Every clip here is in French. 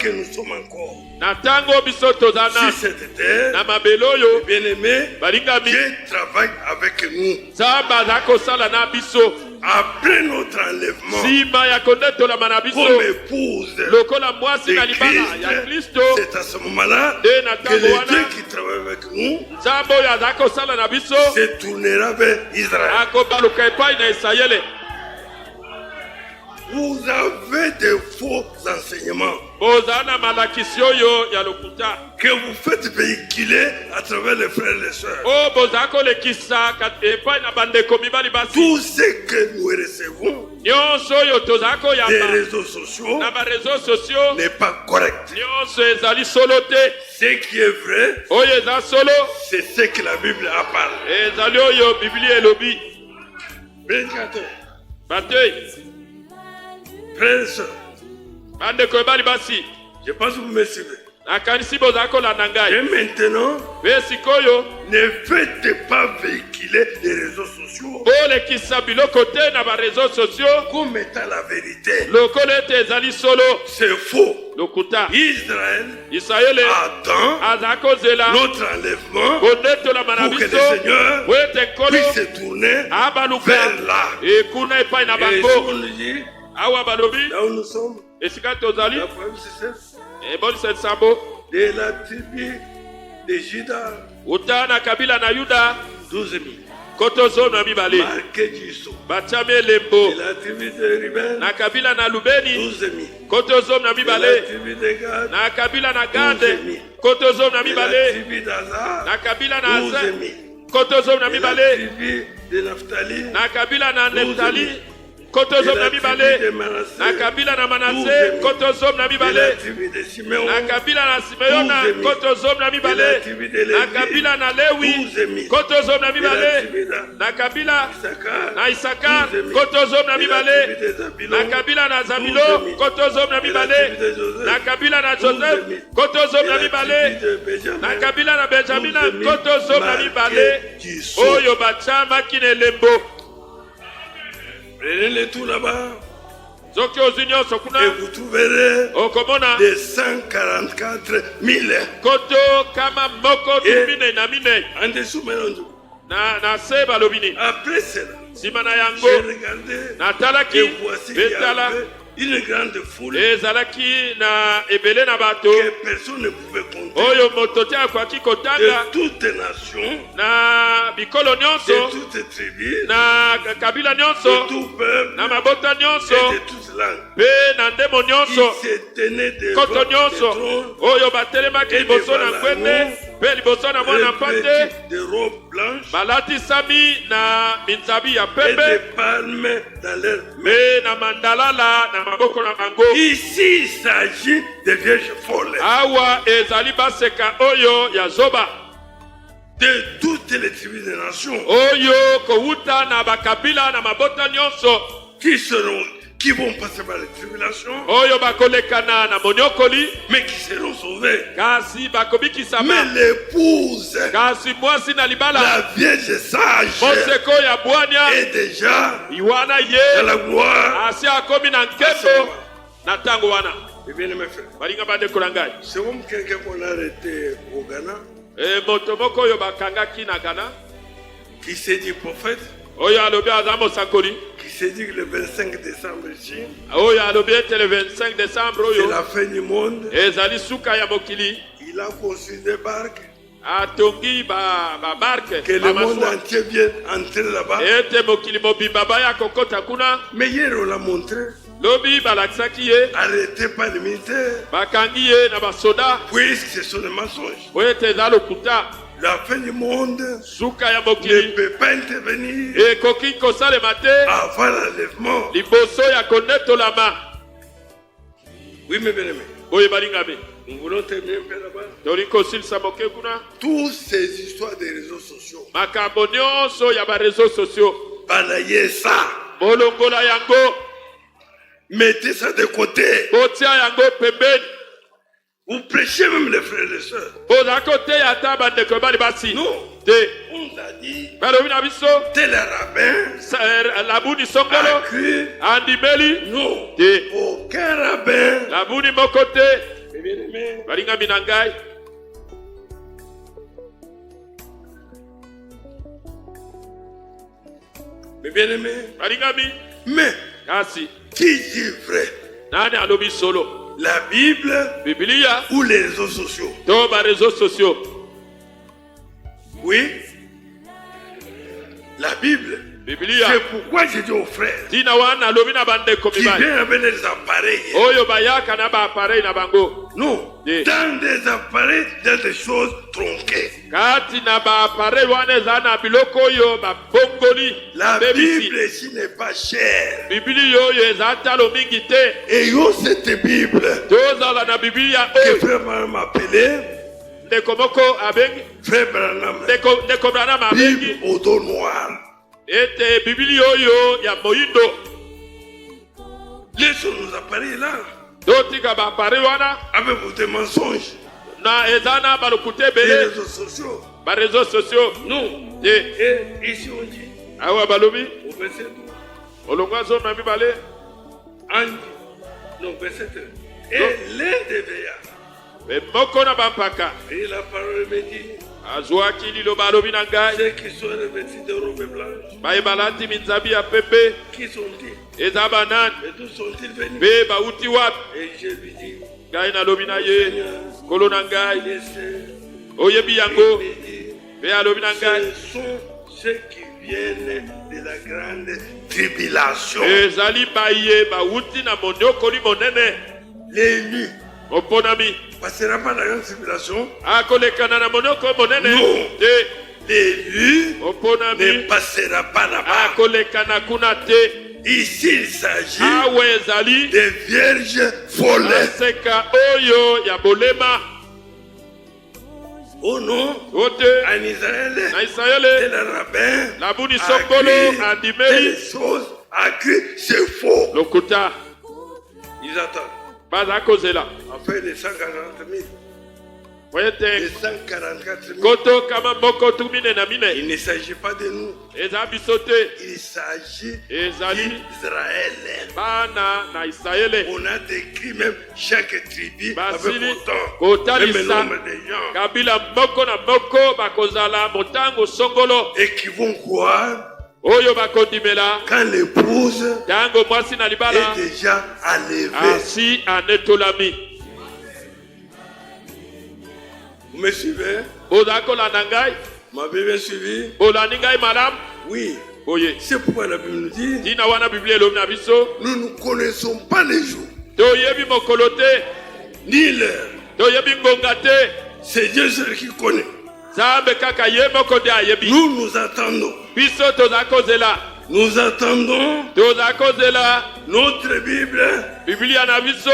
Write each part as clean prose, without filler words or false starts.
que nous sommes encore sur cette terre, bien-aimés, Dieu travaille avec nous. Après notre enlèvement, comme épouse de Christ, c'est à ce moment-là que le Dieu qui travaille avec nous se tournera vers Israël. Vous avez de faux enseignements que vous faites véhiculer à travers les frères et les sœurs. Tout ce que nous recevons des réseaux sociaux n'est pas correct. Ce qui est vrai, c'est ce que la Bible a parlé. Prédicateur, frères et sœurs, je pense que vous me suivez. Et maintenant, ne faites pas véhiculer les réseaux sociaux comme étant la vérité. C'est faux. Israël attend notre enlèvement pour que le Seigneur puisse se tourner vers là. Et si on nous dit, là où nous sommes, la preuve c'est de la tribu de Juda, 12 000. Marqué du sceau. De la tribu de Ruben, 12 000. De la tribu de Gad, 12 000. De la tribu d'Azar, 12 000. De la tribu de Naphtali, 12 000. Kotozom na mibale na kabila na Manase kotozom na mibale na kabila na Simeona kotozom na mibale na kabila na Lewi kotozom na mibale na kabila na Isakar kotozom na mibale na kabila na Zabilo kotozom na mibale na kabila na Joseph kotozom na mibale na kabila na Benjamina kotozom na mibale oyo bachama kinelembo. Prenez-les tout là-bas. Et vous trouverez des 144 000. Et en dessous, après cela, j'ai regardé et voici qu'il y avait une grande foule que personne ne pouvait compter. De toutes les nations, de toutes tribus, de tout peuple et de toutes langues. Ils se tenaient devant le trône et devant l'agneau, revêtus de robes blanches et de palmes dans leurs mains. Ici, il s'agit de vierges folles. De toutes les tribus des nations qui vont passer par les tribulations, mais qui seront sauvés. Mais l'épouse, la vierge sage, est déjà dans la gloire. Et bien mes frères, c'est comme quelqu'un qu'on a arrêté au Ghana, qui s'est dit prophète, qui s'est dit que le 25 décembre ici, c'est la fin du monde. Il a construit des barques, que le monde entier vienne entrer là-bas. Mais hier on l'a montré, arrêtez pas les militaires, puisque ce sont des mensonges. La fin du monde ne peut pas intervenir avant l'enlèvement. Oui, mes bien-aimés, nous voulons terminer un peu là-bas. Toutes ces histoires des réseaux sociaux, balayez ça, mettez ça de côté. Vous prêchez même les frères et les sœurs. Non. On nous a dit, tel rabbin a cru. Non. Aucun rabbin bien-aimés, balingami na ngai mes bien-aimés, balingami mais kasi qui dit vrai? nani alobi solo La Bible Biblia ou les réseaux sociaux? to ba réseaux sociaux Oui, la Bible. Biblia C'est pourquoi j'ai dit aux frères tina wana alobi na bandeko qui mibali viennent avec des appareils. oyo bayaka na ba appareil na bango Non, Yeah. dans des appareils, il y a des choses tronquées. kati na ba appareil wana eza na biloko oyo babongoli La babebisi. Bible ici n'est pas chère. Biblia oyo eza talo mingi te Et yo, cette Bible tozala na Biblia que oyo Frère Branham appelé ndeko moko abengi Frère Branham, ndeko Branham abengi Bible au dos noir. ete Biblia oyo ya moyindo Laissons nos appareils là totika ba appareil wana avec vos mensonges. na eza na balokute Les ebele réseaux sociaux. ba réseaux sociaux Non. te Et ici on dit, awa balobi au verset 12, olongwa zo na mibale Ange, non, verset 1. Et l'un des veillards, moko na bampaka et la parole me dit, azwaki liloba alobi na ngai ceux qui sont revêtus de robes blanches, baye balati minzabi ya pembe qui sont-ils? eza banani Et d'où sont-ils venus? mpe bauti wapi Et je lui dis, ngai nalobi na ye kolo na ngai laissez, oyebi il yango me dit, mpe alobi na ngai ce sont ceux qui viennent de la grande tribulation. ezali baye bauti na moniokoli monene Les nus oponami ne passera pas dans la grande tribulation. akolekana na monioko monene Non. te Les nus ne oponami passera pas là-bas. akolekana kuna te Ici, il s'agit awa ezali des vierges folles. aseka oyo ya bolema Oh non, ote en Israël, na Israele tel rabbin labuni a sokolo cru andimeli telle chose, a cru, c'est faux. lokuta Ils attendent. baza kozela Après les 140 000, les oyete 144 000, koto kama moko tumine na mine il ne s'agit pas de nous. eza biso te Il s'agit ezali d'Israël. bana na Israele On a décrit même chaque tribu avec basili autant. Même le kotalisa nombre de gens. kabila moko na moko bakozala motango songolo Et qui vont croire oyo bakondimela quand l'épouse tango mwasi na libala est déjà enlevée. asi anetolami Vous me suivez? oza kolanda ngai Vous m'avez bien suivi? olandi ngai malamu Oui. oye C'est pourquoi la Bible nous dit, ntina wana biblia elobi na biso nous ne connaissons pas les jours, toyebi mokolo te ni l'heure. toyebi ngonga te C'est Dieu seul qui connaît. nzambe kaka ye moko nde ayebi Nous attendons. biso toza kozela Nous attendons toza kozela notre Bible biblia na biso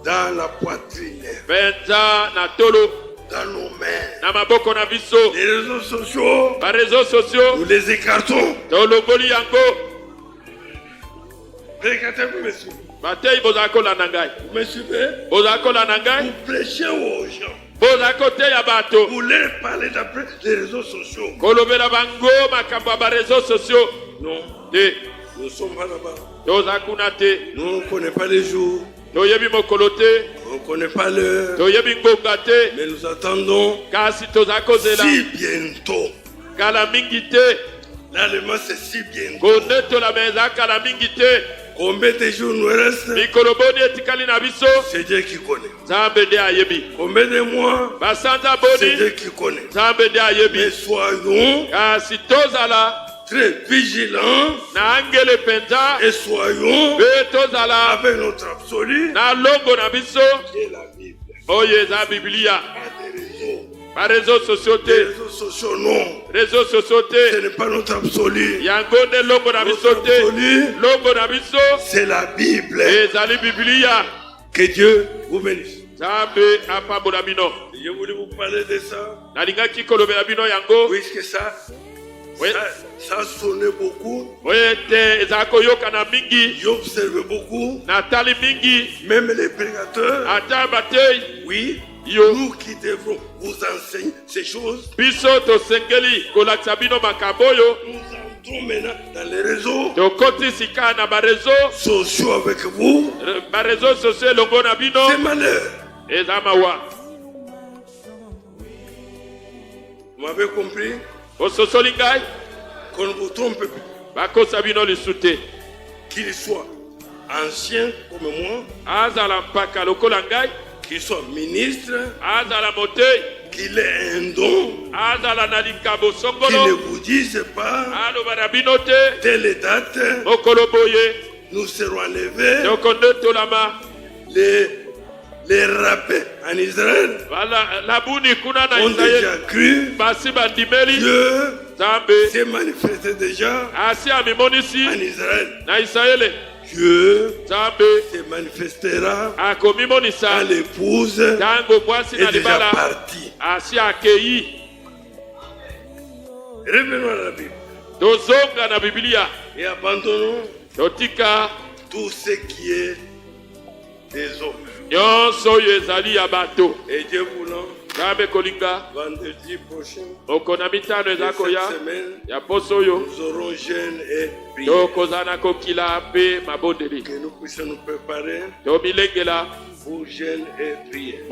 dans la poitrine, mpenza na tolo dans nos mains. na maboko na biso Les réseaux sociaux, bareseau sociaux nous les écartons. tolongoli yango Regardez-vous, monsieur. batei bozala kolanda ngai Vous me suivez? bozala kolanda ngai Vous prêchez aux gens. bozala koteya bato Vous leur parlez d'après les réseaux sociaux. kolobela bango makambo ya bareseau sociaux Non, te nous ne sommes pas là-bas. toza kuna te Nous ne connaissons pas les jours. toyebi mokolo te On ne connaît pas l'heure. toyebi ngonga te Mais nous attendons kasi toza kozela si bientôt. kala mingi te L'allemand, c'est si bientôt. konetola me eza kala mingi te Combien de jours nous reste? mikolo boni etikali na biso C'est Dieu qui connaît. nzambe nde ayebi Combien de mois? basanza C'est Dieu boni qui connaît. nzambe nde ayebi Mais soyons kasi tozala très vigilants na angele mpenza et soyons mpe tozala avec notre absolu na longo na biso et la Bible. oyo eza biblia Pas des réseaux. bareseau sociaux Les te réseaux sociaux, non. réseau sociaux Ce te n'est pas notre absolu. yango nde longo na biso Notre te absolu, longo na biso c'est la Bible. ezali biblia Que Dieu vous bénisse. nzambe apambola bino Et je voulais vous parler de ça, nalingaki kolobela bino yango puisque ça, Oui. ça sonnait beaucoup. oyo ete ezala koyokana mingi J'observe beaucoup. natali mingi Même les prédicateurs, ata batei oui, yo nous qui devrons vous enseigner ces choses, biso tosengeli kolakisa bino makambo oyo nous entrons maintenant dans les réseaux tokoti sika na bareseau sociaux avec vous. bareseau sociaux elongo na bino C'est malheur. Ezamawa. Vous m'avez compris? Ososolingai. Qu'on ne vous trompe plus. Bako sabino lisute. Qu'il soit ancien comme moi. Azala mpaka lokolangai. Qu'il soit ministre. Azala mote. Qu'il ait un don. Azala nalikabo songolo. Qu'il ne vous dise pas. Alo barabinote. Telle date. Okoloboye. Nous serons enlevés. Dokonde tolama. Les rappels en Israël ont déjà cru. Dieu s'est manifesté déjà en Israël. Dieu se manifestera à l'épouse est déjà partie. Revenons à la Bible et abandonnons tout ce qui est des hommes. Et Dieu voulant, vendredi prochain, cette semaine, nous aurons jeûne et prière. Que nous puissions nous préparer pour jeûne et prière.